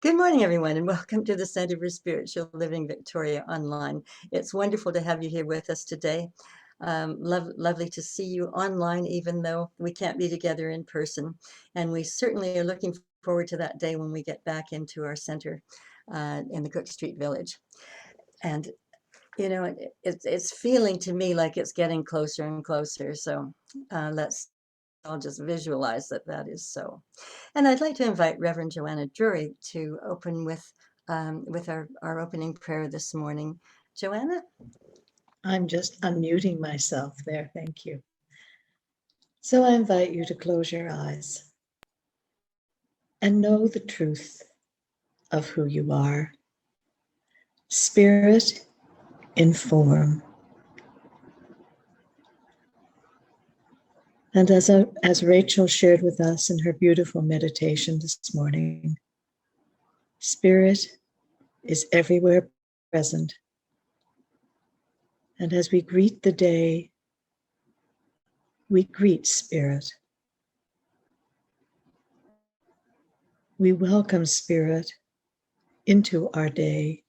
Good morning, everyone, and welcome to the Center for Spiritual Living Victoria Online. It's wonderful to have you here with us today. Lovely to see you online, even though we can't be together in person. And we certainly are looking forward to that day when we get back into our center in the Cook Street Village. And, you know, it's feeling to me like it's getting closer and closer. So let's I'll just visualize that is so. And I'd like to invite Reverend Joanna Drury to open with our opening prayer this morning. Joanna? I'm just unmuting myself there. Thank you. So I invite you to close your eyes and know the truth of who you are. Spirit in form. And as Rachel shared with us in her beautiful meditation this morning, Spirit is everywhere present. And as we greet the day, we greet Spirit. We welcome Spirit into our day,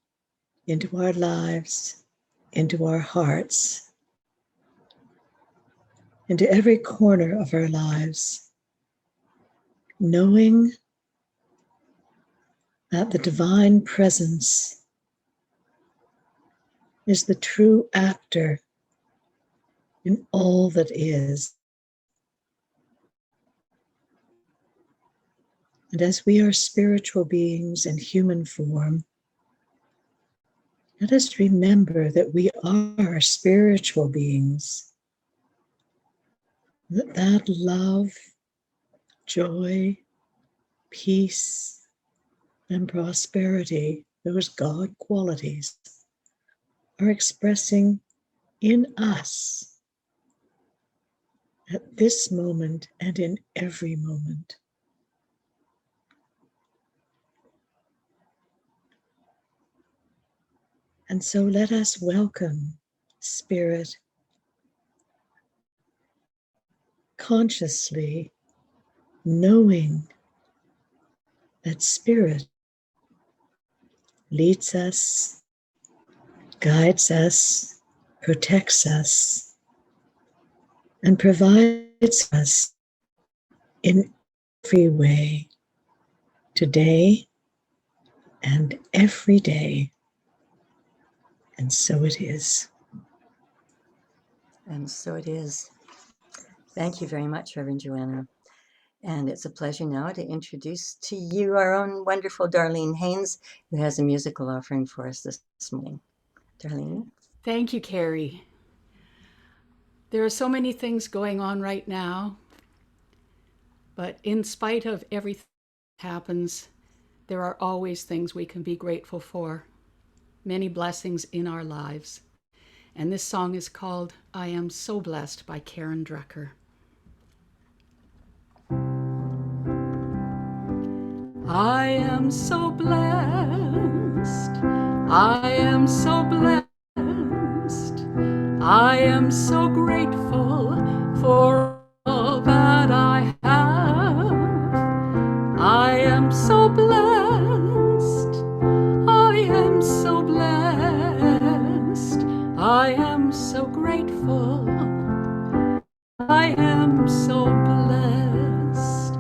into our lives, into our hearts, into every corner of our lives, knowing that the divine presence is the true actor in all that is. And as we are spiritual beings in human form, let us remember that we are spiritual beings. That love, joy, peace, and prosperity, those God qualities, are expressing in us at this moment and in every moment. And so let us welcome Spirit consciously, knowing that Spirit leads us, guides us, protects us, and provides us in every way, today and every day. And so it is. And so it is. Thank you very much, Reverend Joanna. And it's a pleasure now to introduce to you our own wonderful Darlene Haynes, who has a musical offering for us this morning. Darlene? Thank you, Carrie. There are so many things going on right now, but in spite of everything that happens, there are always things we can be grateful for, many blessings in our lives. And this song is called I Am So Blessed by Karen Drucker. I am so blessed, I am so blessed, I am so grateful for all that I have. I am so blessed, I am so blessed, I am so grateful, I am so blessed,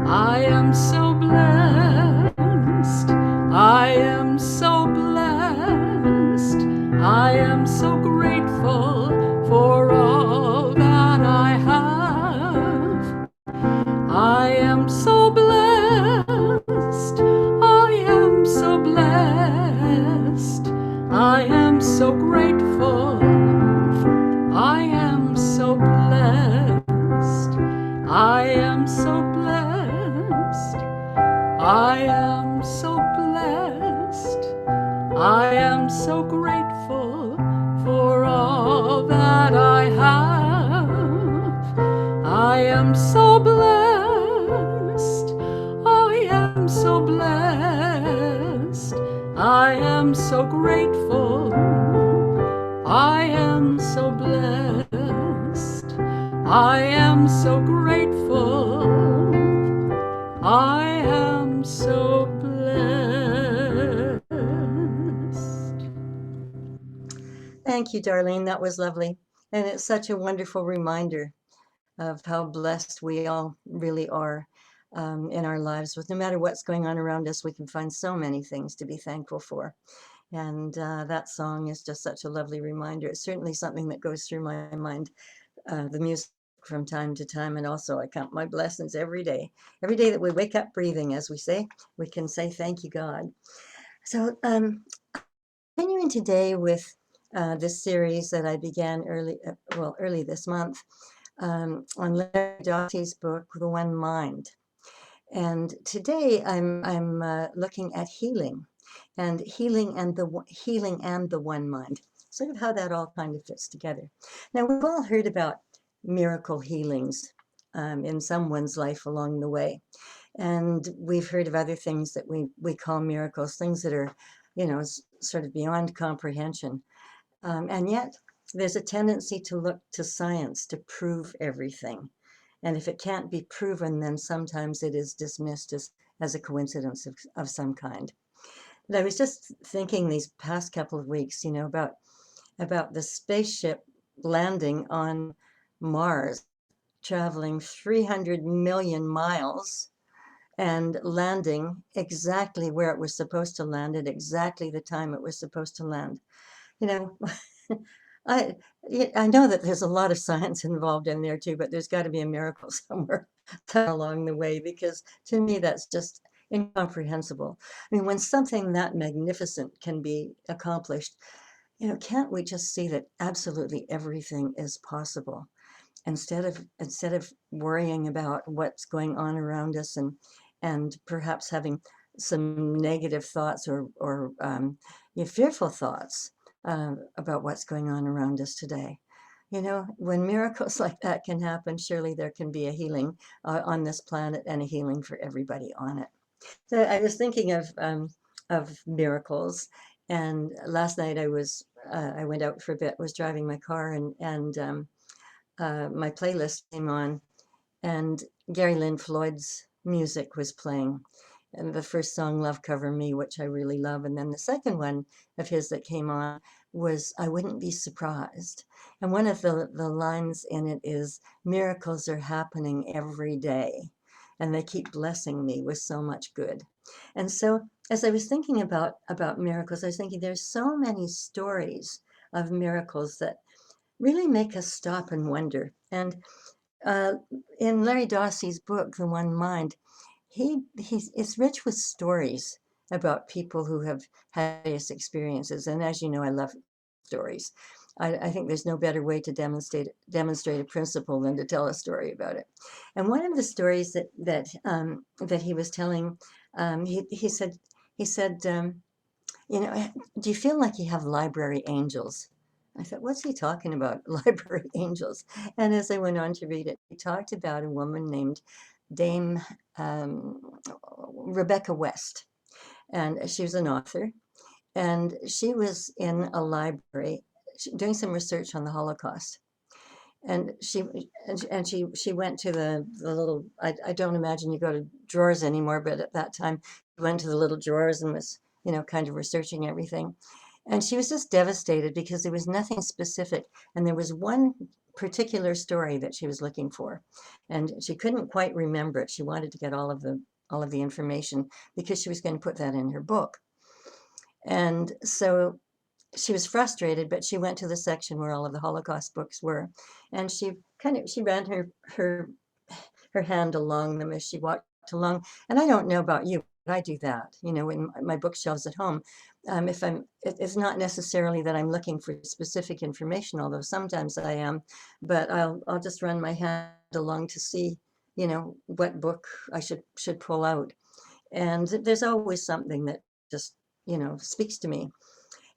I am so blessed, I am so blessed, I am so grateful for all that I have. I am so blessed, I am so blessed, I am so grateful, I am so blessed, I am so blessed, I am so blessed, I am so grateful for all that I have. I am so blessed, I am so blessed, I am so grateful, I am so blessed, I am so grateful, I am so blessed. thank you, Darlene. That was lovely. And it's such a wonderful reminder of how blessed we all really are in our lives. With no matter what's going on around us, we can find so many things to be thankful for. And that song is just such a lovely reminder. It's certainly something that goes through my mind, the music from time to time. And also, I count my blessings every day. Every day that we wake up breathing, as we say, we can say, thank you, God. So, continuing today with this series that I began early this month on Larry Dossey's book, The One Mind. And today I'm looking at healing and healing and the one mind, sort of how that all kind of fits together. Now, we've all heard about miracle healings in someone's life along the way. And we've heard of other things that we call miracles, things that are, sort of beyond comprehension. And yet there's a tendency to look to science to prove everything. And if it can't be proven, then sometimes it is dismissed as a coincidence of some kind. But I was just thinking these past couple of weeks, about the spaceship landing on Mars, traveling 300 million miles and landing exactly where it was supposed to land at exactly the time it was supposed to land. You know, I I know that there's a lot of science involved in there too, but there's got to be a miracle somewhere along the way, because to me that's just incomprehensible. I mean, when something that magnificent can be accomplished, can't we just see that absolutely everything is possible? Instead of worrying about what's going on around us and perhaps having some negative thoughts or fearful thoughts about what's going on around us today. When miracles like that can happen, surely there can be a healing on this planet and a healing for everybody on it. So I was thinking of miracles, and last night I went out for a bit, was driving my car, and my playlist came on, and Gary Lynn Floyd's music was playing. And the first song, Love Cover Me, which I really love. And then the second one of his that came on was I Wouldn't Be Surprised. And one of the lines in it is, miracles are happening every day, and they keep blessing me with so much good. And so as I was thinking about miracles, I was thinking there's so many stories of miracles that really make us stop and wonder. And in Larry Dossey's book, The One Mind, it's rich with stories about people who have had various experiences. And as you know, I love stories. I think there's no better way to demonstrate a principle than to tell a story about it. And one of the stories that he was telling, he said, do you feel like you have library angels? I thought, what's he talking about, library angels? And as I went on to read it, he talked about a woman named Dame Rebecca West. And she was an author. And she was in a library doing some research on the Holocaust. And she went to the little, I don't imagine you go to drawers anymore, but at that time, she went to the little drawers and was, kind of researching everything. And she was just devastated because there was nothing specific. And there was one particular story that she was looking for. And she couldn't quite remember it. She wanted to get all of the information because she was going to put that in her book. And so she was frustrated, but she went to the section where all of the Holocaust books were. And she ran her hand along them as she walked along. And I don't know about you, but I do that, in my bookshelves at home. It's not necessarily that I'm looking for specific information, although sometimes I am, but I'll just run my hand along to see, what book I should pull out. And there's always something that just, speaks to me.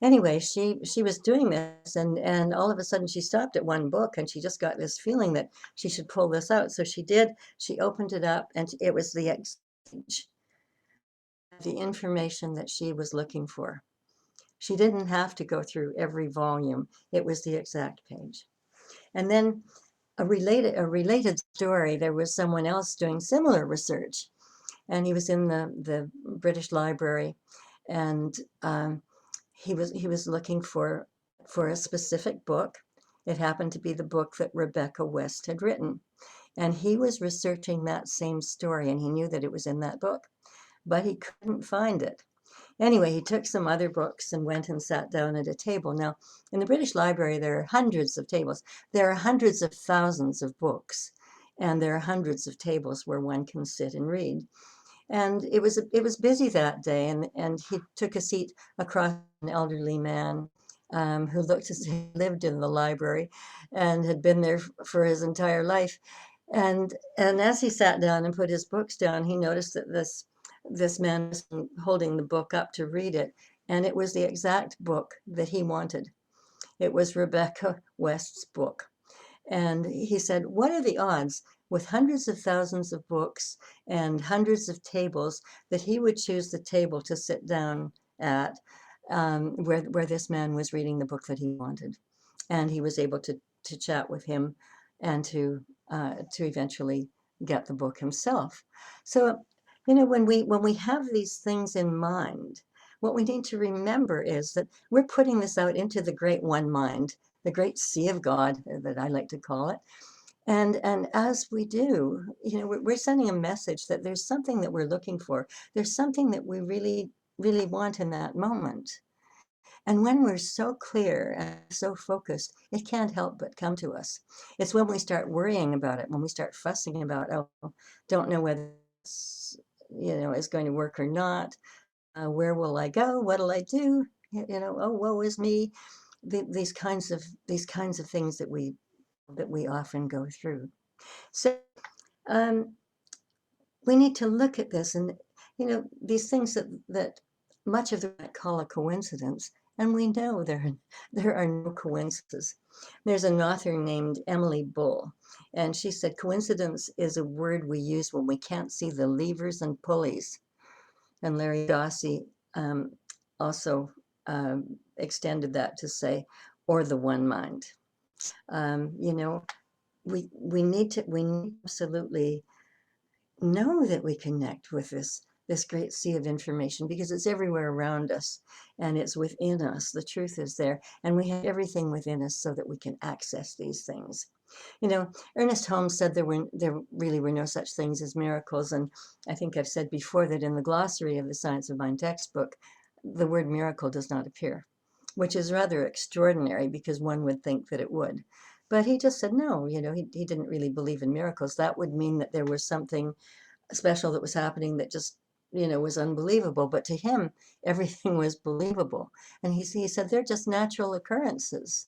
Anyway, she was doing this, and all of a sudden she stopped at one book, and she just got this feeling that she should pull this out. So she did. She opened it up, and it was the information that she was looking for. She didn't have to go through every volume. It was the exact page. And then a related story, there was someone else doing similar research, and he was in the British Library, and he was looking for for a specific book. It happened to be the book that Rebecca West had written. And he was researching that same story, and he knew that it was in that book, but he couldn't find it. Anyway, he took some other books and went and sat down at a table. Now, in the British Library, there are hundreds of tables. There are hundreds of thousands of books, and there are hundreds of tables where one can sit and read. And it was busy that day, and he took a seat across an elderly man who looked as if he lived in the library and had been there for his entire life. And as he sat down and put his books down, he noticed that this man was holding the book up to read it, and it was the exact book that he wanted. It was Rebecca West's book. And he said, what are the odds with hundreds of thousands of books and hundreds of tables that he would choose the table to sit down at where this man was reading the book that he wanted? And he was able to chat with him and to eventually get the book himself. So, when we have these things in mind, what we need to remember is that we're putting this out into the great one mind, the great sea of God that I like to call it. And as we do, we're sending a message that there's something that we're looking for. There's something that we really, really want in that moment. And when we're so clear and so focused, it can't help but come to us. It's when we start worrying about it, when we start fussing about, oh, don't know whether it's, is going to work or not. Where will I go? What'll I do? Oh, woe is me. These kinds of things that we often go through. So um, we need to look at this, and these things that much of them call a coincidence, and we know there are no coincidences. There's an author named Emily Bull, and she said coincidence is a word we use when we can't see the levers and pulleys. And Larry Dossey also extended that to say, or the one mind. We need to absolutely know that we connect with this great sea of information, because it's everywhere around us and it's within us. The truth is there, and we have everything within us so that we can access these things. Ernest Holmes said there really were no such things as miracles, and I think I've said before that in the glossary of the Science of Mind textbook, the word miracle does not appear, which is rather extraordinary because one would think that it would. But he just said no, he didn't really believe in miracles. That would mean that there was something special that was happening that just, was unbelievable. But to him, everything was believable. And he said they're just natural occurrences.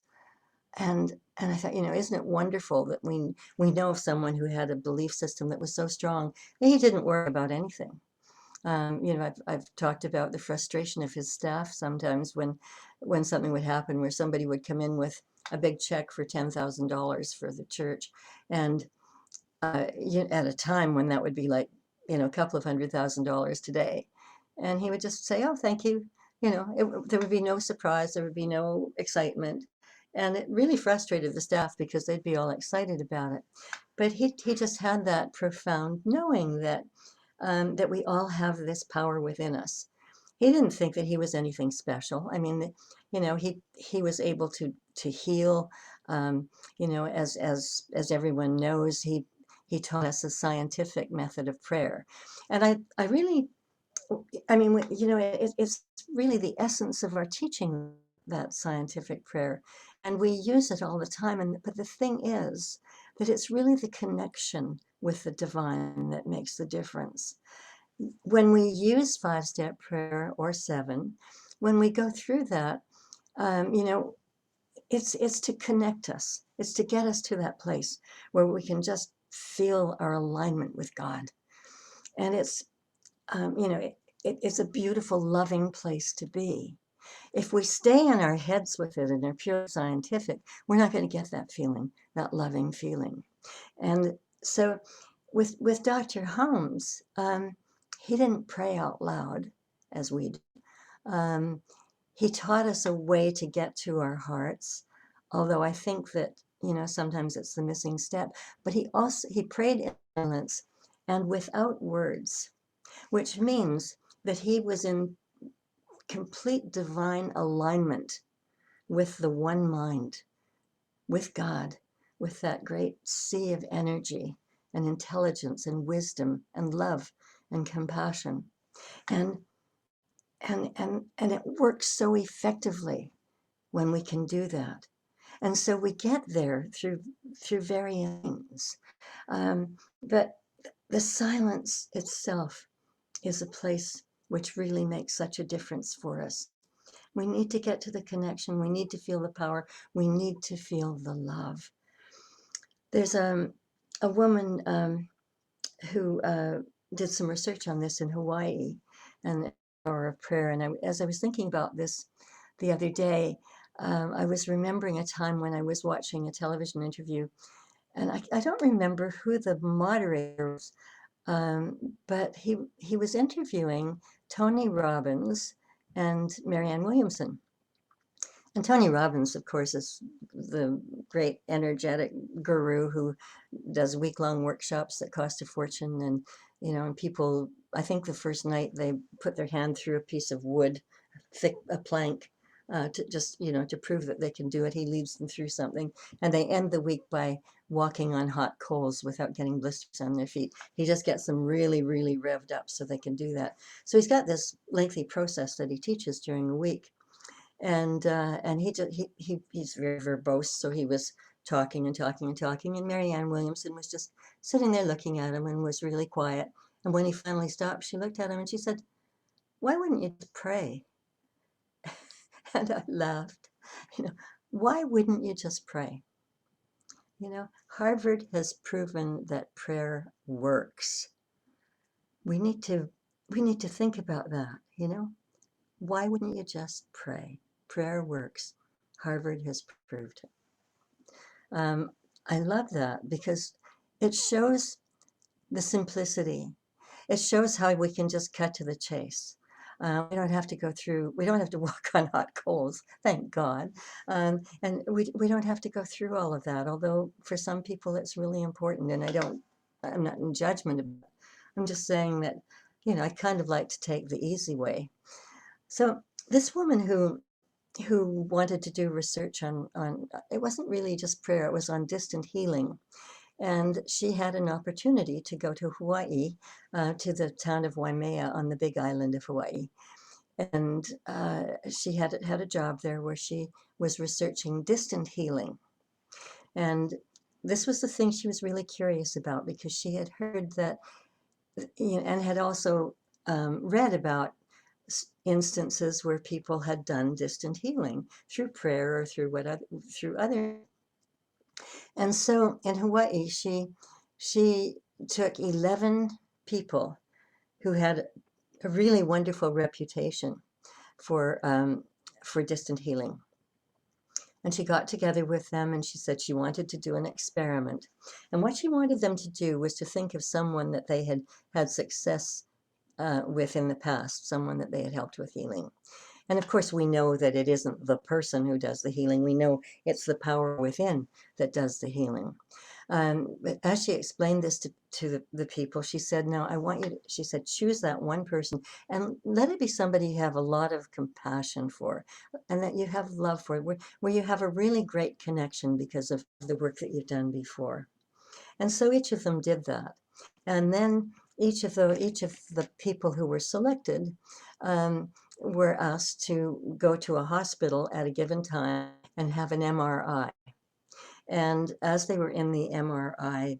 And I thought, isn't it wonderful that we know of someone who had a belief system that was so strong that he didn't worry about anything. I've talked about the frustration of his staff sometimes when something would happen where somebody would come in with a big check for $10,000 for the church, and at a time when that would be like a couple of $100,000 today, and he would just say, "Oh, thank you." There would be no surprise, there would be no excitement, and it really frustrated the staff because they'd be all excited about it. But he just had that profound knowing that that we all have this power within us. He didn't think that he was anything special. I mean, he was able to heal. As everyone knows, he taught us a scientific method of prayer, and I really, I mean, it's really the essence of our teaching, that scientific prayer, and we use it all the time. But the thing is that it's really the connection with the divine that makes the difference. When we use 5-step prayer or 7, when we go through that, it's to connect us. It's to get us to that place where we can just feel our alignment with God. And it's a beautiful, loving place to be. If we stay in our heads with it and are pure scientific, we're not going to get that feeling, that loving feeling. And so with Dr. Holmes, he didn't pray out loud as we do. He taught us a way to get to our hearts, although I think that, sometimes it's the missing step. But he prayed in silence and without words, which means that he was in complete divine alignment with the one mind, with God, with that great sea of energy and intelligence and wisdom and love and compassion. And it works so effectively when we can do that. And so we get there through varying. But the silence itself is a place which really makes such a difference for us. We need to get to the connection. We need to feel the power. We need to feel the love. There's a woman who did some research on this in Hawaii, and the hour of prayer. And as I was thinking about this the other day, I was remembering a time when I was watching a television interview, and I don't remember who the moderator was, but he was interviewing Tony Robbins and Marianne Williamson. And Tony Robbins, of course, is the great energetic guru who does week-long workshops that cost a fortune. And, and people, I think the first night they put their hand through a piece of wood, a plank, to just, to prove that they can do it. He leads them through something. And they end the week by walking on hot coals without getting blisters on their feet. He just gets them really, really revved up so they can do that. So he's got this lengthy process that he teaches during the week. And he's very verbose, so he was talking and talking and talking, and Marianne Williamson was just sitting there looking at him and was really quiet. And when he finally stopped, she looked at him and she said, "Why wouldn't you just pray?" And I laughed. Why wouldn't you just pray? Harvard has proven that prayer works. We need to think about that. Why wouldn't you just pray? Prayer works. Harvard has proved it. I love that because it shows the simplicity. It shows how we can just cut to the chase. We don't have to walk on hot coals, thank God. And we don't have to go through all of that, although for some people it's really important. And I'm not in judgment. I'm just saying that, I kind of like to take the easy way. So this woman who wanted to do research on it wasn't really just prayer, it was on distant healing. And she had an opportunity to go to Hawaii, to the town of Waimea on the big island of Hawaii. And she had a job there where she was researching distant healing. And this was the thing she was really curious about because she had heard that, and had also read about instances where people had done distant healing through prayer or through other. And so in Hawaii, she took 11 people who had a really wonderful reputation for distant healing. And she got together with them and she said she wanted to do an experiment. And what she wanted them to do was to think of someone that they had success with in the past, someone that they had helped with healing. And of course, we know that it isn't the person who does the healing. We know it's the power within that does the healing. But as she explained this to the people, she said, "Now I want you to," she said, "choose that one person and let it be somebody you have a lot of compassion for and that you have love for, where you have a really great connection because of the work that you've done before." And so each of them did that. And then each of the people who were selected were asked to go to a hospital at a given time and have an MRI. And as they were in the MRI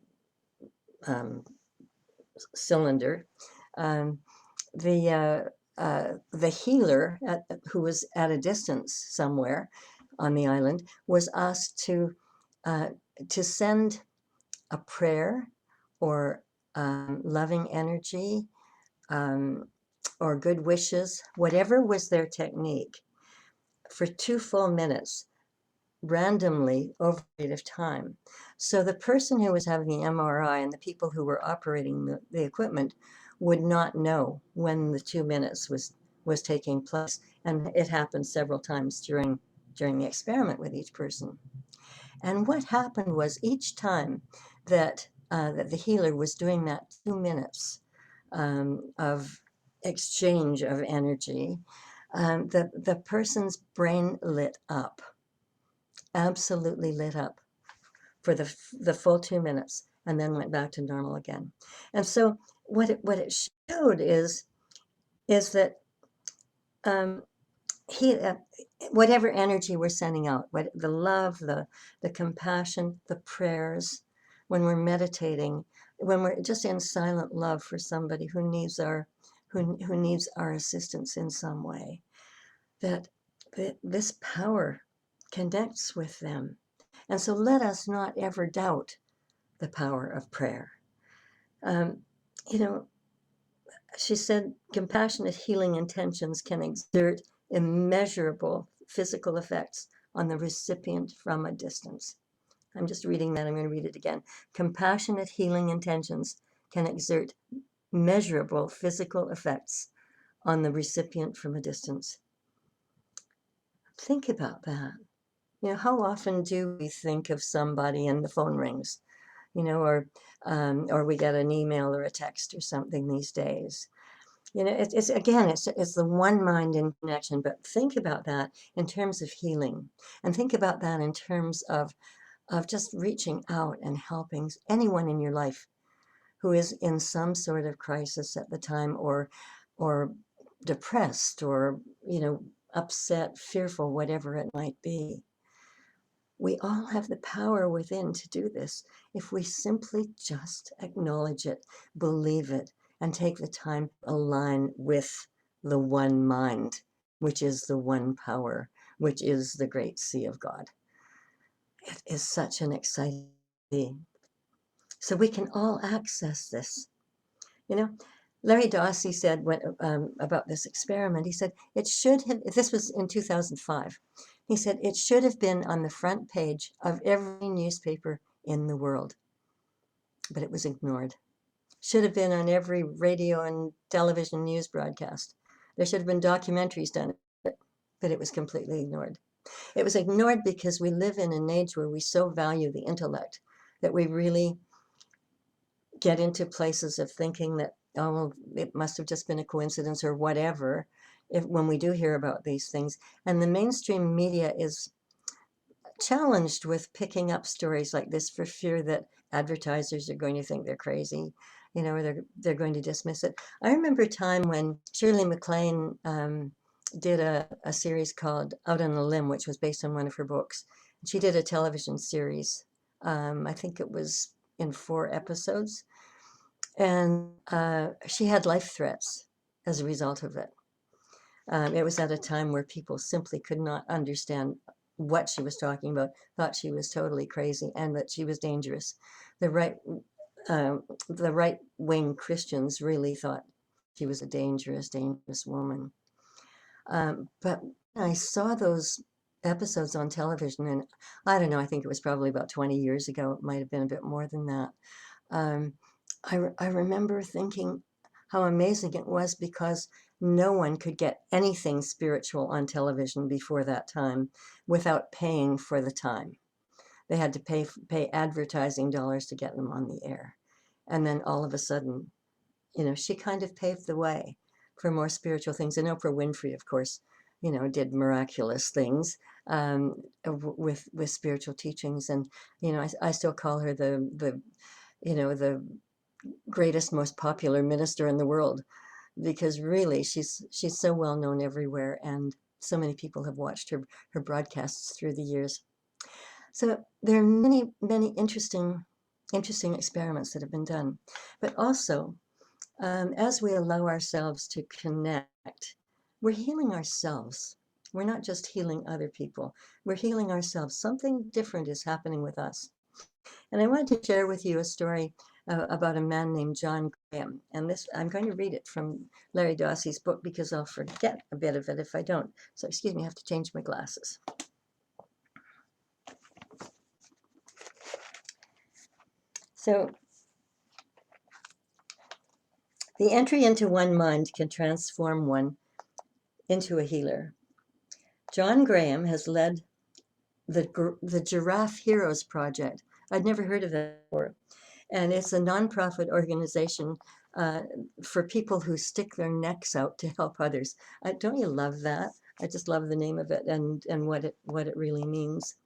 cylinder, the healer who was at a distance somewhere on the island was asked to send a prayer or loving energy or good wishes, whatever was their technique, for 2 full minutes randomly over a period of time. So the person who was having the MRI and the people who were operating the equipment would not know when the 2 minutes was taking place. And it happened several times during the experiment with each person. And what happened was each time that the healer was doing that 2 minutes of exchange of energy, the person's brain lit up. absolutely lit up for the full 2 minutes, and then went back to normal again. And so what it showed is that um, he whatever energy we're sending out, what the love, the compassion, the prayers, when we're meditating, when we're just in silent love for somebody who needs who needs our assistance in some way, that this power connects with them. And so let us not ever doubt the power of prayer. Um, you know, she said, compassionate healing intentions can exert immeasurable physical effects on the recipient from a distance. I'm just reading that. I'm going to read it again. Compassionate healing intentions can exert measurable physical effects on the recipient from a distance. Think about that. You know, how often do we think of somebody and the phone rings, you know, or we get an email or a text or something these days? You know, it's again, it's the one mind in connection. But think about that in terms of healing, and think about that in terms of just reaching out and helping anyone in your life who is in some sort of crisis at the time, or depressed, or upset, fearful, whatever it might be. We all have the power within to do this if we simply just acknowledge it, believe it, and take the time to align with the one mind, which is the one power, which is the great sea of God. It is such an exciting thing. So we can all access this. You know, Larry Dossey said about this experiment, he said, it should have, this was in 2005, he said, it should have been on the front page of every newspaper in the world, but it was ignored. Should have been on every radio and television news broadcast. There should have been documentaries done, but it was completely ignored. It was ignored because we live in an age where we so value the intellect that we really get into places of thinking that, oh, well, it must have just been a coincidence or whatever, when we do hear about these things. And the mainstream media is challenged with picking up stories like this for fear that advertisers are going to think they're crazy, or they're going to dismiss it. I remember a time when Shirley MacLaine did a series called Out on a Limb, which was based on one of her books. She did a television series. I think it was in 4 episodes. And she had life threats as a result of it. It was at a time where people simply could not understand what she was talking about, thought she was totally crazy, and that she was dangerous. The right-wing Christians really thought she was a dangerous, dangerous woman. But I saw those episodes on television, and I don't know, I think it was probably about 20 years ago. It might have been a bit more than that. I remember thinking how amazing it was, because no one could get anything spiritual on television before that time without paying for the time. They had to pay advertising dollars to get them on the air. And then all of a sudden, she kind of paved the way for more spiritual things. And Oprah Winfrey, of course, did miraculous things with spiritual teachings. And, I still call her the greatest, most popular minister in the world, because really she's so well known everywhere, and so many people have watched her broadcasts through the years. So there are many, many interesting experiments that have been done. But also, as we allow ourselves to connect, we're healing ourselves. We're not just healing other people. We're healing ourselves. Something different is happening with us. And I wanted to share with you a story about a man named John Graham. And this, I'm going to read it from Larry Dossey's book, because I'll forget a bit of it if I don't. So excuse me, I have to change my glasses. So the entry into one mind can transform one into a healer. John Graham has led the Giraffe Heroes Project. I'd never heard of that before. And it's a nonprofit organization for people who stick their necks out to help others. Don't you love that? I just love the name of it and what it really means.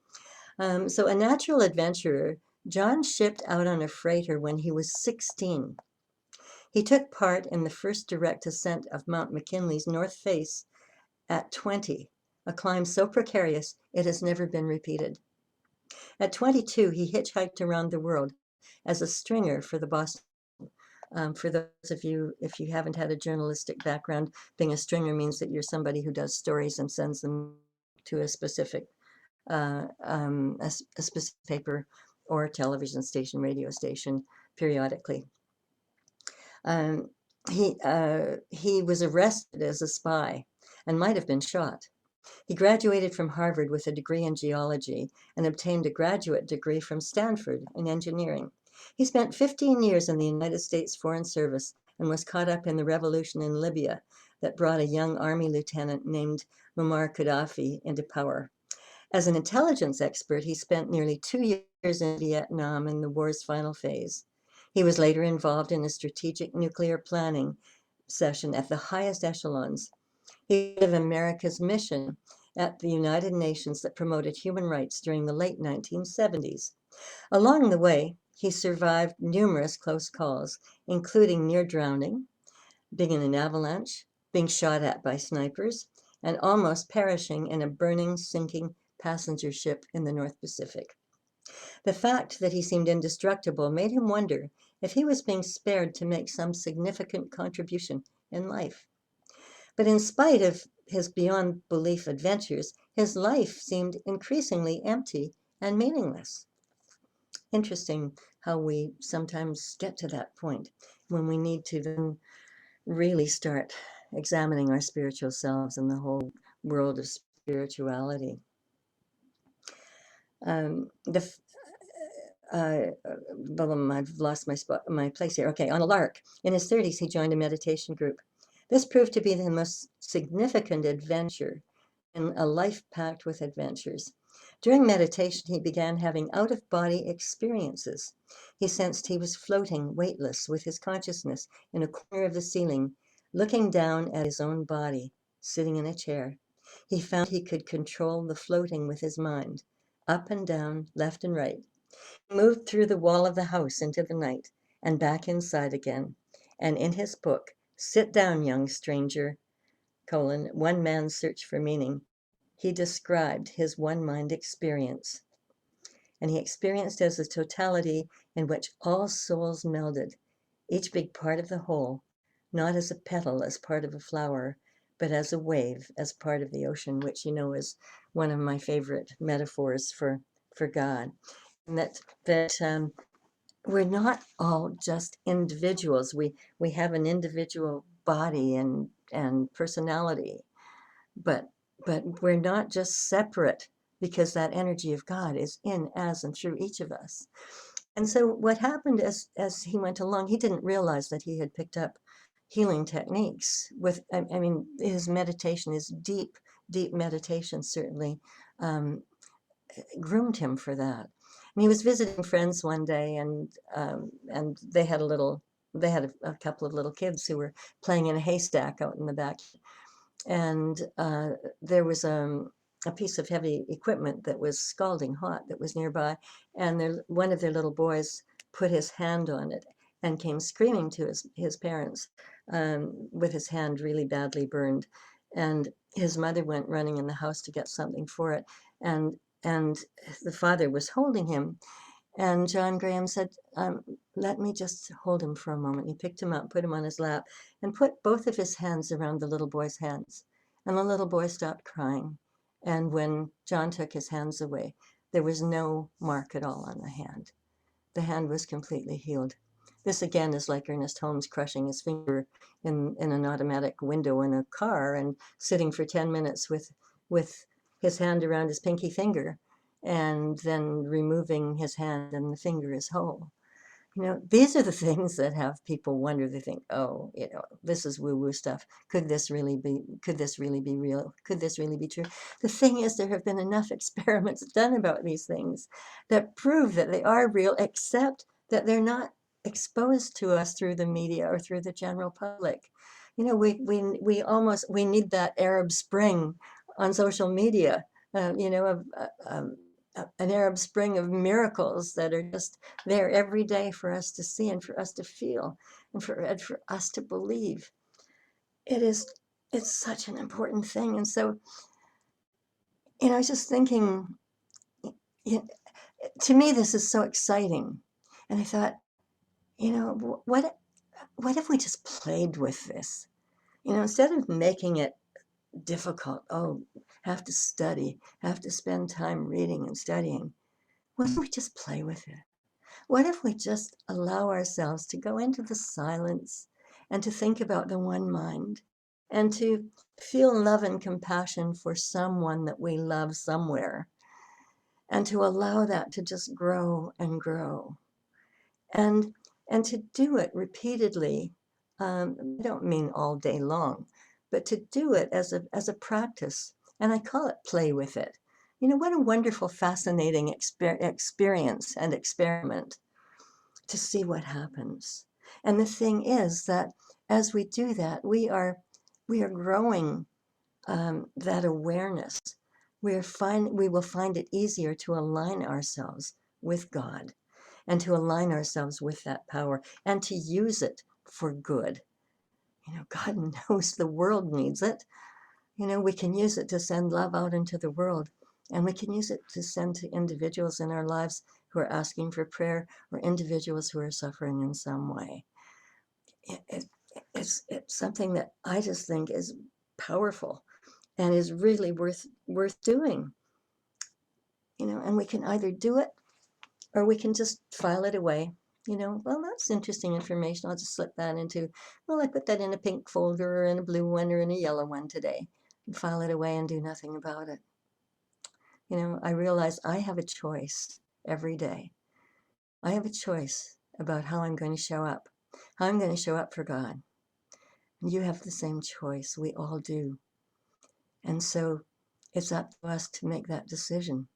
So a natural adventurer, John shipped out on a freighter when he was 16. He took part in the first direct ascent of Mount McKinley's north face at 20, a climb so precarious it has never been repeated. At 22, he hitchhiked around the world as a stringer for the Boston. For those of you, if you haven't had a journalistic background, being a stringer means that you're somebody who does stories and sends them to a specific a specific paper or television station, radio station, periodically. Um, he was arrested as a spy and might have been shot. He graduated from Harvard with a degree in geology and obtained a graduate degree from Stanford in engineering. He spent 15 years in the United States Foreign Service and was caught up in the revolution in Libya that brought a young army lieutenant named Muammar Gaddafi into power. As an intelligence expert, he spent nearly 2 years in Vietnam in the war's final phase. He was later involved in a strategic nuclear planning session at the highest echelons. He was of America's mission at the United Nations that promoted human rights during the late 1970s. Along the way, he survived numerous close calls, including near drowning, being in an avalanche, being shot at by snipers, and almost perishing in a burning, sinking passenger ship in the North Pacific. The fact that he seemed indestructible made him wonder if he was being spared to make some significant contribution in life. But in spite of his beyond belief adventures, his life seemed increasingly empty and meaningless. Interesting how we sometimes get to that point when we need to then really start examining our spiritual selves and the whole world of spirituality. I've lost my place here. Okay, on a lark. In his 30s, he joined a meditation group. This proved to be the most significant adventure in a life packed with adventures. During meditation, he began having out-of-body experiences. He sensed he was floating, weightless, with his consciousness in a corner of the ceiling, looking down at his own body, sitting in a chair. He found he could control the floating with his mind, up and down, left and right. He moved through the wall of the house into the night and back inside again. And in his book, Sit Down, Young Stranger, One Man's Search for Meaning, he described his one-mind experience. And he experienced as a totality in which all souls melded, each big part of the whole, not as a petal, as part of a flower, but as a wave, as part of the ocean, which is one of my favorite metaphors for God. And that we're not all just individuals. We have an individual body and personality, but we're not just separate because that energy of God is in, as, and through each of us. And so what happened as he went along, he didn't realize that he had picked up healing techniques with, I mean, his meditation, his deep meditation certainly groomed him for that. And he was visiting friends one day, and they had a couple of little kids who were playing in a haystack out in the back, and there was a piece of heavy equipment that was scalding hot that was nearby, and one of their little boys put his hand on it and came screaming to his parents with his hand really badly burned, and his mother went running in the house to get something for it, and the father was holding him, and John Graham said, let me just hold him for a moment. He picked him up, put him on his lap, and put both of his hands around the little boy's hands. And the little boy stopped crying. And when John took his hands away, there was no mark at all on the hand. The hand was completely healed. This again is like Ernest Holmes crushing his finger in an automatic window in a car and sitting for 10 minutes with his hand around his pinky finger, and then removing his hand and the finger is whole. These are the things that have people wonder. They think, oh, this is woo-woo stuff. Could this really be real? Could this really be true? The thing is, there have been enough experiments done about these things that prove that they are real, except that they're not exposed to us through the media or through the general public. We need that Arab Spring on social media, an Arab Spring of miracles that are just there every day for us to see and for us to feel and for us to believe. It's such an important thing. And so, I was just thinking, you to me, this is so exciting. And I thought, what if we just played with this? Instead of making it difficult, oh, have to study, have to spend time reading and studying, what if we just play with it? What if we just allow ourselves to go into the silence and to think about the one mind and to feel love and compassion for someone that we love somewhere and to allow that to just grow and grow and to do it repeatedly. I don't mean all day long, but to do it as a practice, and I call it play with it. What a wonderful, fascinating experience and experiment to see what happens. And the thing is that as we do that, we are growing that awareness. We will find it easier to align ourselves with God and to align ourselves with that power and to use it for good. God knows the world needs it. We can use it to send love out into the world, and we can use it to send to individuals in our lives who are asking for prayer or individuals who are suffering in some way. It's something that I just think is powerful and is really worth doing. And we can either do it or we can just file it away. Well, that's interesting information. I'll just slip that into, well, I put that in a pink folder or in a blue one or in a yellow one today and file it away and do nothing about it. I realize I have a choice every day. I have a choice about how I'm going to show up, how I'm going to show up for God. And you have the same choice. We all do. And so it's up to us to make that decision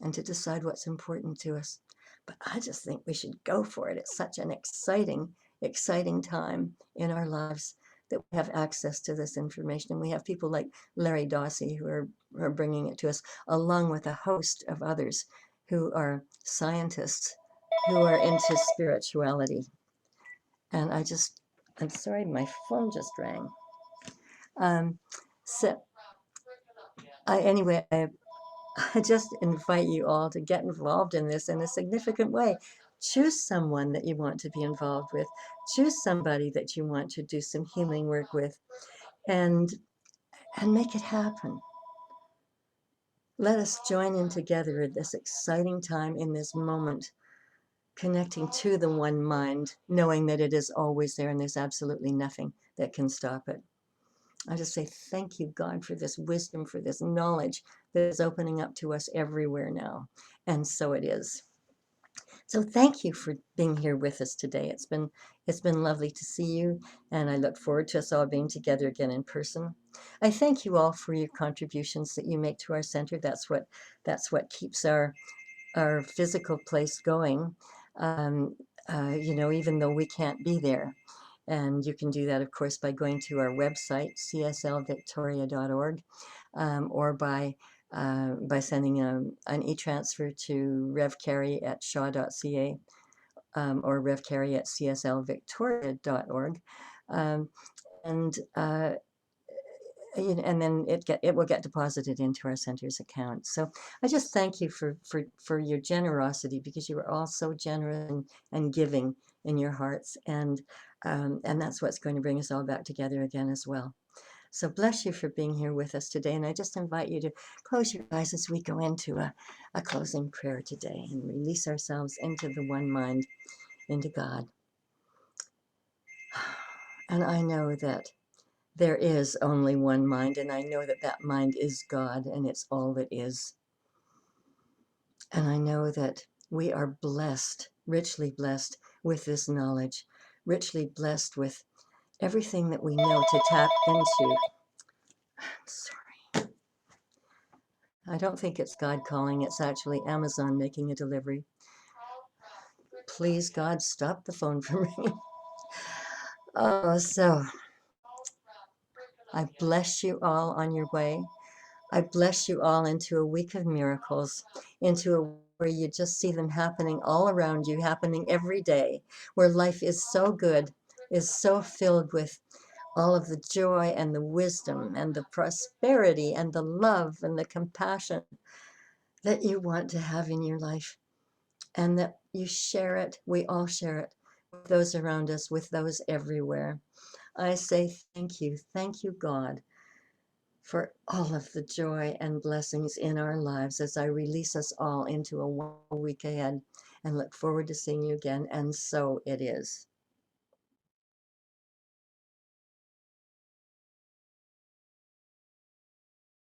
and to decide what's important to us. But I just think we should go for it. It's such an exciting time in our lives that we have access to this information. And we have people like Larry Dossey who are bringing it to us, along with a host of others who are scientists who are into spirituality. And I'm sorry, my phone just rang. So anyway, I just invite you all to get involved in this in a significant way. Choose someone that you want to be involved with. Choose somebody that you want to do some healing work with, and make it happen. Let us join in together at this exciting time in this moment, connecting to the one mind, knowing that it is always there and there's absolutely nothing that can stop it. I just say thank you, God, for this wisdom, for this knowledge that is opening up to us everywhere now. And so it is. So thank you for being here with us today. It's been lovely to see you, and I look forward to us all being together again in person. I thank you all for your contributions that you make to our center. That's what keeps our physical place going. Even though we can't be there. And you can do that, of course, by going to our website, cslvictoria.org, or by sending an e-transfer to Rev Carrie at shaw.ca, or Rev Carrie at cslvictoria.org. And and then it will get deposited into our center's account. So I just thank you for your generosity, because you are all so generous and giving in your hearts, and that's what's going to bring us all back together again as well. So bless you for being here with us today, and I just invite you to close your eyes as we go into a closing prayer today and release ourselves into the one mind, into God. And I know that there is only one mind, and I know that that mind is God, and it's all that is. And I know that we are blessed, richly blessed with this knowledge, richly blessed with everything that we know to tap into. Sorry. I don't think it's God calling, it's actually Amazon making a delivery. Please, God, stop the phone from ringing. Oh, so I bless you all on your way. I bless you all into a week of miracles, into a where you just see them happening all around you, happening every day, where life is so good, is so filled with all of the joy and the wisdom and the prosperity and the love and the compassion that you want to have in your life, and that you share it, we all share it, with those around us, with those everywhere. I say thank you, God, for all of the joy and blessings in our lives as I release us all into a wonderful week ahead and look forward to seeing you again. And so it is.